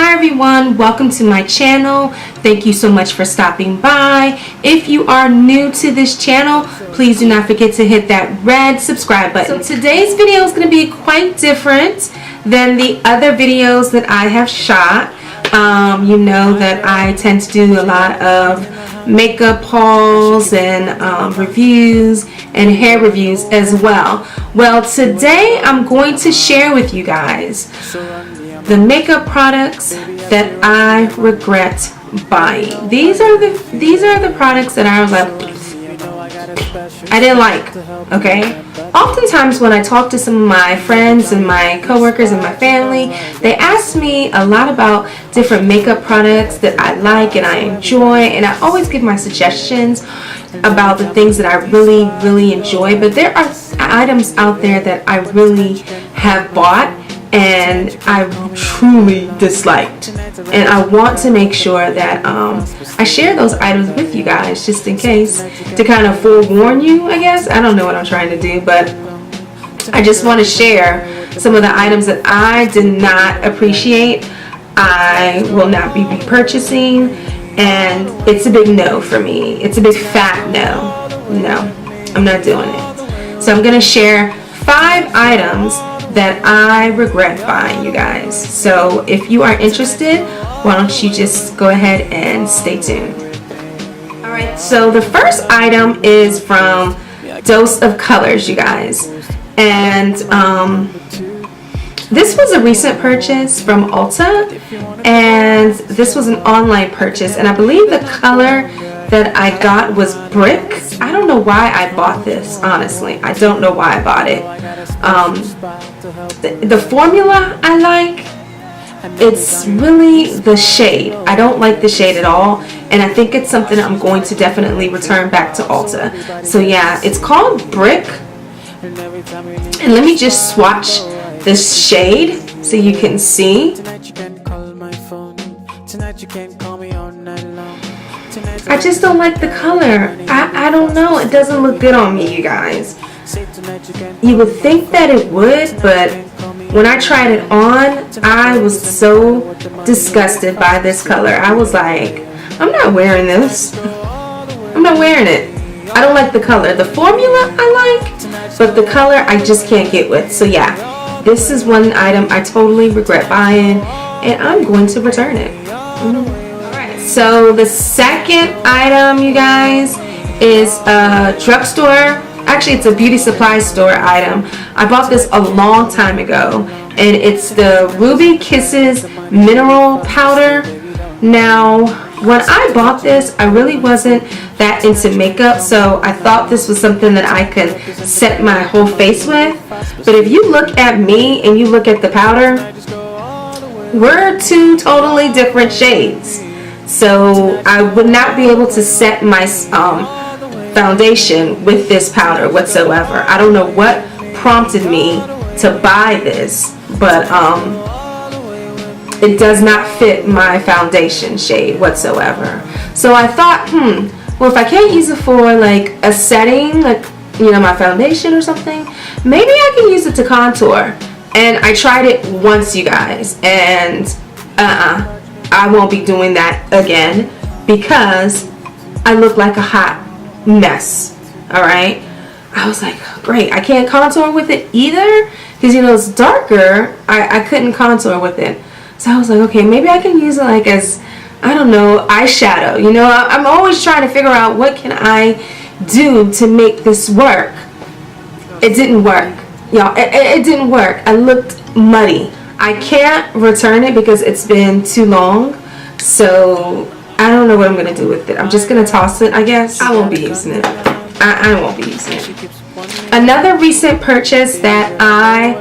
Hi everyone, welcome to my channel. Thank you so much for stopping by. If you are new to this channel, please do not forget to hit that red subscribe button. So today's video is going to be quite different than the other videos that I have shot. You know that I tend to do a lot of makeup hauls and reviews and hair reviews as well. Well, today I'm going to share with you guys the makeup products that I regret buying. These are the products that I was like, I didn't like, okay? Oftentimes when I talk to some of my friends and my coworkers and my family, they ask me a lot about different makeup products that I like and I enjoy, and I always give my suggestions about the things that I really enjoy. But there are items out there that I really have bought and I truly disliked, and I want to make sure that I share those items with you guys, just in case, to kind of forewarn you, I guess. I don't know what I'm trying to do, but I just want to share some of the items that I did not appreciate. I will not be repurchasing, and it's a big no for me. It's a big fat no. I'm not doing it. So I'm going to share 5 items that I regret buying, you guys. So if you are interested, why don't you just go ahead and stay tuned. Alright, so the first item is from Dose of Colors, you guys. And this was a recent purchase from Ulta, and this was an online purchase, and I believe the color that I got was Brick. I don't know why I bought this, honestly. I don't know why I bought it. The formula I like, it's really the shade. I don't like the shade at all, and I think it's something I'm going to definitely return back to Ulta. So yeah, it's called Brick, and let me just swatch this shade so you can see. I just don't like the color. I don't know, it doesn't look good on me, you guys. You would think that it would, but when I tried it on, I was so disgusted by this color. I was like, I'm not wearing this. I'm not wearing it. I don't like the color. The formula I like, but the color I just can't get with. So yeah, this is one item I totally regret buying, and I'm going to return it. Alright, so the second item, you guys, is a drugstore. Actually, it's a beauty supply store item. I bought this a long time ago, and it's the Ruby Kisses Mineral Powder. Now, when I bought this, I really wasn't that into makeup, so I thought this was something that I could set my whole face with. But if you look at me and you look at the powder, we're two totally different shades. So I would not be able to set my foundation with this powder whatsoever. I don't know what prompted me to buy this, but it does not fit my foundation shade whatsoever. So I thought, well, if I can't use it for like a setting, like, you know, my foundation or something, maybe I can use it to contour. And I tried it once, you guys, and I won't be doing that again because I look like a hot mess. Alright, I was like, great, I can't contour with it either because, you know, it's darker. I couldn't contour with it, so I was like, okay, maybe I can use it like as, I don't know, eyeshadow. You know, I'm always trying to figure out what can I do to make this work. It didn't work, y'all. It didn't work. I looked muddy. I can't return it because it's been too long, so I don't know what I'm going to do with it. I'm just going to toss it, I guess. I won't be using it. I won't be using it. Another recent purchase that I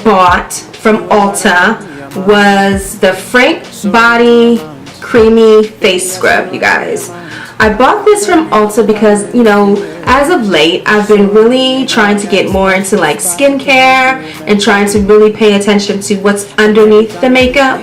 bought from Ulta was the Frank Body Creamy Face Scrub, you guys. I bought this from Ulta because, you know, as of late, I've been really trying to get more into like skincare and trying to really pay attention to what's underneath the makeup.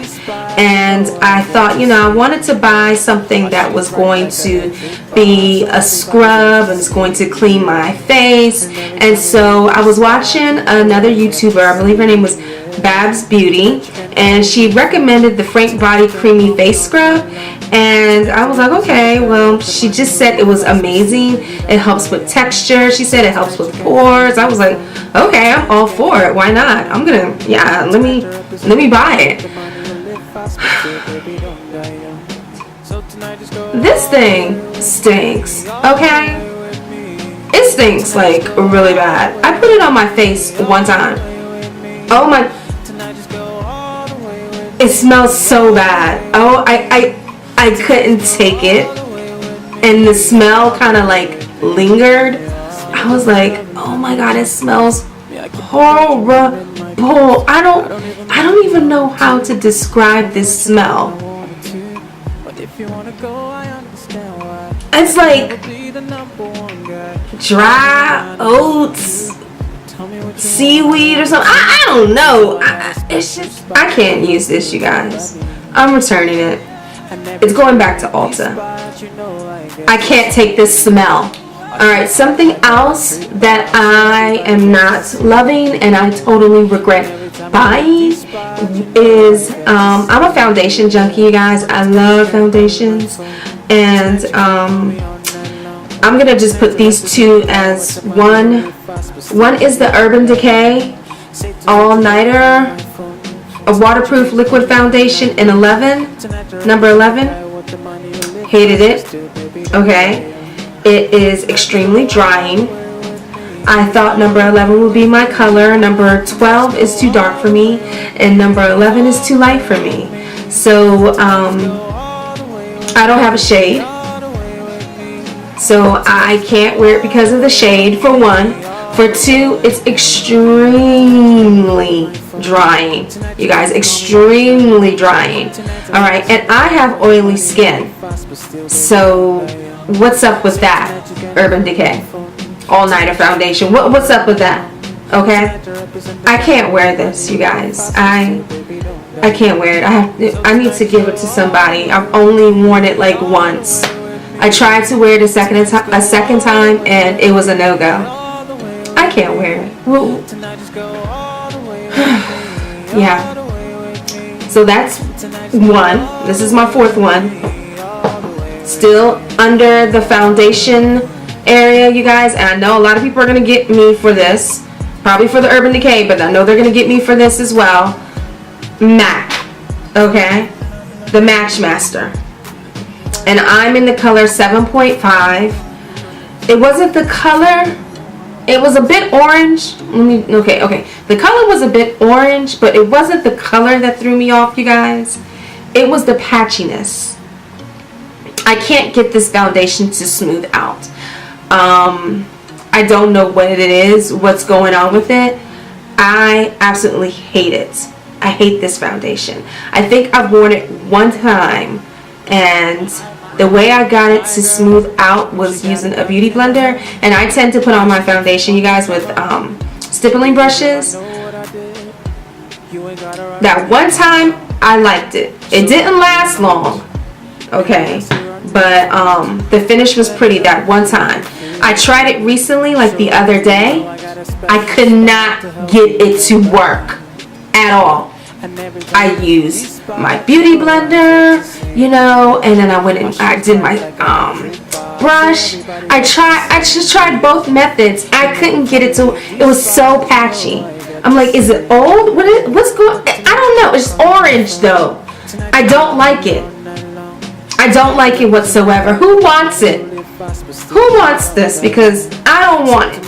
And I thought, you know, I wanted to buy something that was going to be a scrub and it's going to clean my face. And so I was watching another YouTuber, I believe her name was Babs Beauty, and she recommended the Frank Body Creamy Face Scrub, and I was like, okay, well, she just said it was amazing. It helps with texture. She said it helps with pores. I was like, okay, I'm all for it. Why not? I'm gonna, yeah, let me buy it. This thing stinks, okay? It stinks like really bad. I put it on my face one time. Oh my, it smells so bad. Oh, I couldn't take it, and the smell kind of like lingered. I was like, oh my god, it smells horrible. I don't even know how to describe this smell. It's like dry oats, seaweed or something. I don't know. It's just, I can't use this, you guys. I'm returning it. It's going back to Ulta. I can't take this smell. Alright, something else that I am not loving and I totally regret buying is, I'm a foundation junkie, you guys. I love foundations. And I'm going to just put these two as one. One is the Urban Decay All-Nighter, a waterproof liquid foundation in number 11. Hated it. Okay. It is extremely drying. I thought number 11 would be my color. Number 12 is too dark for me, and number 11 is too light for me. So I don't have a shade, so I can't wear it because of the shade, for one. For two, it's extremely drying, you guys, extremely drying. Alright, and I have oily skin, so what's up with that? Urban Decay All-Nighter Foundation, what's up with that? Okay, I can't wear this, you guys. I can't wear it. I need to give it to somebody. I've only worn it like once. I tried to wear it a second time, and it was a no-go. I can't wear it. Well, yeah. So that's one. This is my fourth one. Still under the foundation area, you guys. And I know a lot of people are going to get me for this. Probably for the Urban Decay, but I know they're going to get me for this as well. MAC. Okay? The Matchmaster. And I'm in the color 7.5. It wasn't the color. It was a bit orange. Okay. The color was a bit orange, but it wasn't the color that threw me off, you guys. It was the patchiness. I can't get this foundation to smooth out. I don't know what it is, what's going on with it. I absolutely hate it. I hate this foundation. I think I've worn it one time, and the way I got it to smooth out was using a beauty blender, and I tend to put on my foundation, you guys, with stippling brushes. That one time, I liked it. It didn't last long, okay, but the finish was pretty that one time. I tried it recently, like the other day. I could not get it to work at all. I used my beauty blender, you know, and then I went and I did my brush. I just tried both methods. I couldn't get it to. It was so patchy. I'm like, is it old? What's going? I don't know. It's orange though. I don't like it. I don't like it whatsoever. Who wants it? Who wants this? Because I don't want it.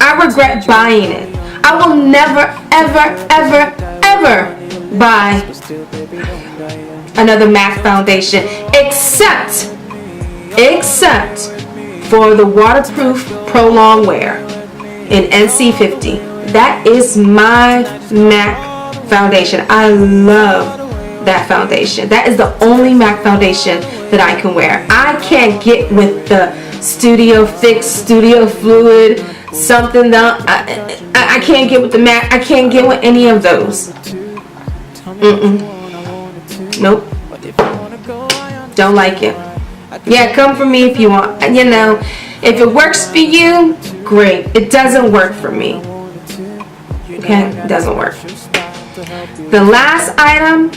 I regret buying it. I will never, ever, ever, ever buy another MAC foundation except for the waterproof Pro Long Wear in NC50. That is my MAC foundation. I love that foundation. That is the only MAC foundation that I can wear. I can't get with the Studio Fix, Studio Fluid, something that I can't get with the MAC. I can't get with any of those. Nope. Don't like it. Yeah, come for me if you want. You know, if it works for you, great. It doesn't work for me. Okay, it doesn't work. The last item,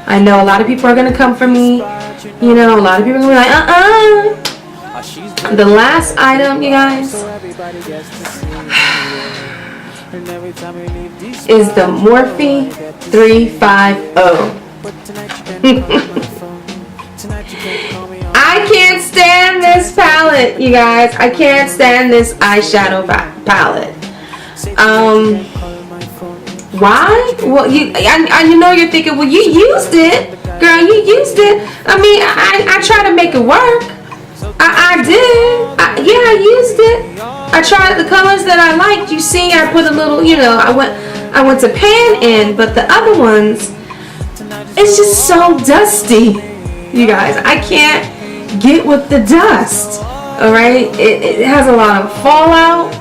I know a lot of people are gonna come for me. You know, a lot of people are gonna be like, The last item, you guys, is the Morphe 350. I can't stand this palette, you guys. I can't stand this eyeshadow palette. Why? Well, I know you're thinking, well, you used it, girl. You used it. I mean, I try to make it work. I did. Yeah, I used it. I tried the colors that I liked. You see, I put a little, you know, I went to pan in, but the other ones, it's just so dusty, you guys. I can't get with the dust. All right, it has a lot of fallout.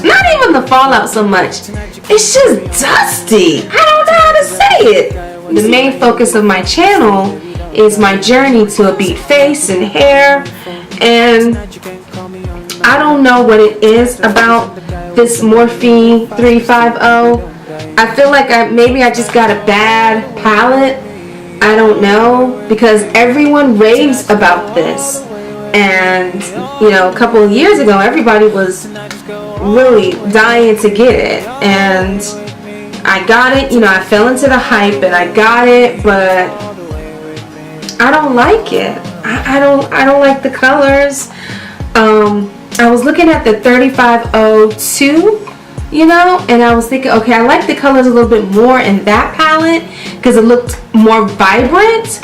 Not even the fallout so much. It's just dusty. I don't know how to say it. The main focus of my channel is my journey to a beat face and hair, and I don't know what it is about this Morphe 350. I feel like maybe I just got a bad palette. I don't know, because everyone raves about this, and you know, a couple of years ago everybody was really dying to get it, and I got it. You know, I fell into the hype and I got it, but I don't like it. I don't like the colors. I was looking at the 3502, you know, and I was thinking, okay, I like the colors a little bit more in that palette because it looked more vibrant,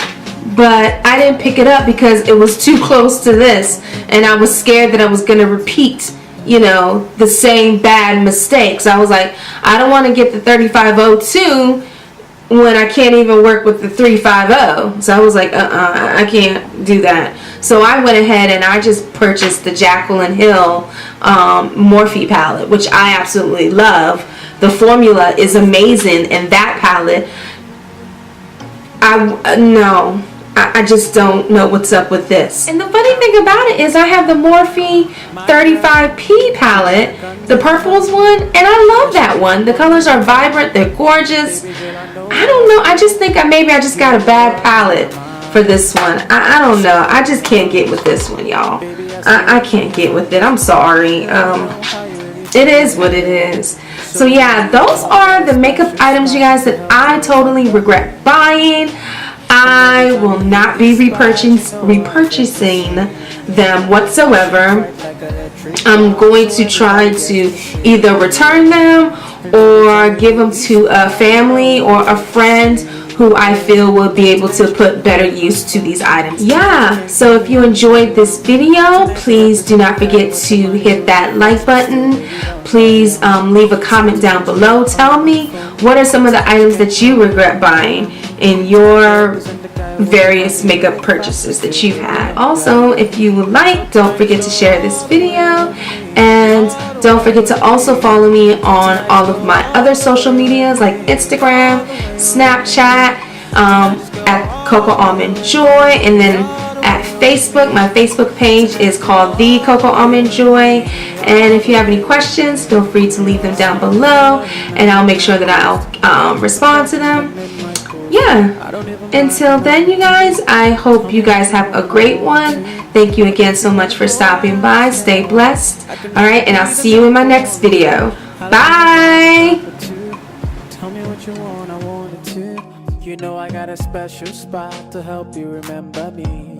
but I didn't pick it up because it was too close to this, and I was scared that I was going to repeat, you know, the same bad mistakes. I was like, I don't want to get the 3502 when I can't even work with the 350. So I was like, I can't do that. So I went ahead and I just purchased the Jaclyn Hill Morphe palette, which I absolutely love. The formula is amazing in that palette. I just don't know what's up with this. And the funny thing about it is I have the Morphe 35P palette, the purples one, and I love that one. The colors are vibrant, they're gorgeous. I don't know, I just think maybe I just got a bad palette for this one. I don't know, I just can't get with this one, y'all. I can't get with it, I'm sorry. It is what it is. So yeah, those are the makeup items, you guys, that I totally regret buying. I will not be repurchasing them whatsoever. I'm going to try to either return them or give them to a family or a friend who I feel will be able to put better use to these items. Yeah, so if you enjoyed this video, please do not forget to hit that like button. Please leave a comment down below. Tell me what are some of the items that you regret buying in your various makeup purchases that you've had. Also, if you would like, don't forget to share this video, and don't forget to also follow me on all of my other social medias like Instagram, Snapchat, at cocoaalmondjoy, and then at Facebook. My Facebook page is called Thecocoaalmondjoy, and if you have any questions, feel free to leave them down below and I'll make sure that I'll respond to them. Yeah, until then, you guys, I hope you guys have a great one. Thank you again so much for stopping by. Stay blessed. Alright, and I'll see you in my next video. Bye. Tell me what you want, I want it too. You know I got a special spot to help you remember me.